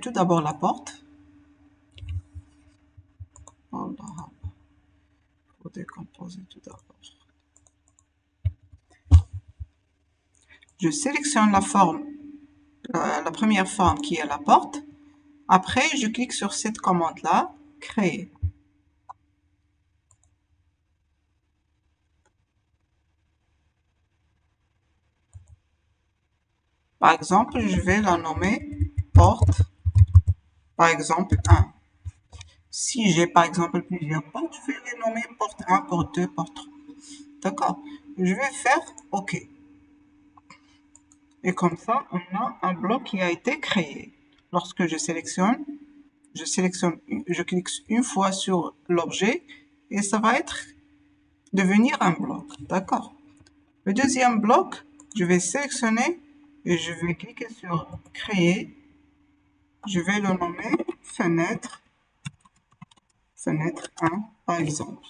tout d'abord la porte. Oh là, il faut décomposer tout d'abord. Je sélectionne la forme, la première forme qui est la porte. Après, je clique sur cette commande-là, créer. Par exemple, je vais la nommer porte, par exemple 1. Si j'ai par exemple plusieurs portes, je vais les nommer porte 1, porte 2, porte 3. D'accord? Je vais faire OK. Et comme ça, on a un bloc qui a été créé. Lorsque je clique une fois sur l'objet et ça va devenir un bloc. D'accord? Le deuxième bloc, je vais sélectionner et je vais cliquer sur créer. Je vais le nommer fenêtre 1 par exemple.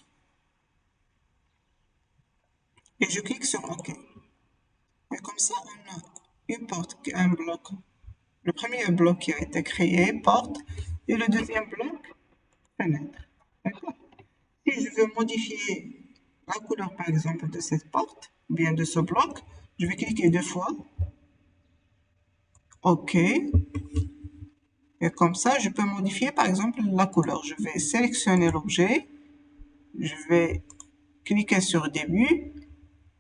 Et je clique sur OK. Et comme ça, on a une porte, un bloc. Le premier bloc qui a été créé, porte, et le deuxième bloc, fenêtre. D'accord? Si je veux modifier la couleur, par exemple, de cette porte, ou bien de ce bloc, je vais cliquer 2 fois. OK. Et comme ça, je peux modifier, par exemple, la couleur. Je vais sélectionner l'objet. Je vais cliquer sur début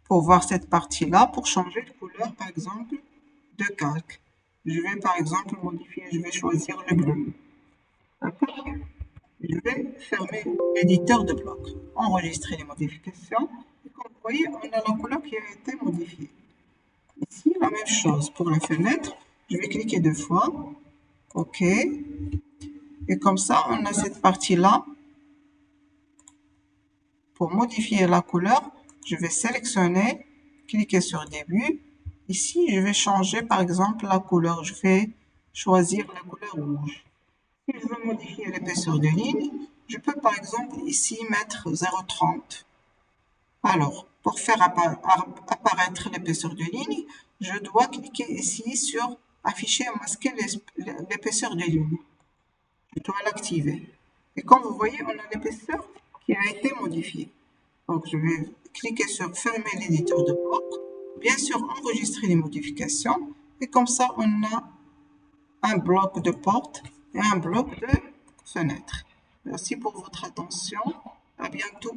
pour voir cette partie-là, pour changer de couleur, par exemple, de calque. Je vais, par exemple, modifier, je vais choisir le bleu. D'accord? Je vais fermer l'éditeur de bloc, enregistrer les modifications. Et comme vous voyez, on a la couleur qui a été modifiée. Ici, la même chose pour la fenêtre. Je vais cliquer 2 fois. OK. Et comme ça, on a cette partie-là. Pour modifier la couleur, je vais sélectionner, cliquer sur début. Ici, je vais changer par exemple la couleur. Je vais choisir la couleur rouge. Si je veux modifier l'épaisseur de ligne, je peux par exemple ici mettre 0,30. Alors, pour faire apparaître l'épaisseur de ligne, je dois cliquer ici sur afficher et masquer l'épaisseur de ligne. Je dois l'activer. Et comme vous voyez, on a l'épaisseur qui a été modifiée. Donc, je vais cliquer sur fermer l'éditeur de bloc. Bien sûr, enregistrer les modifications. Et comme ça, on a un bloc de porte et un bloc de fenêtre. Merci pour votre attention. À bientôt.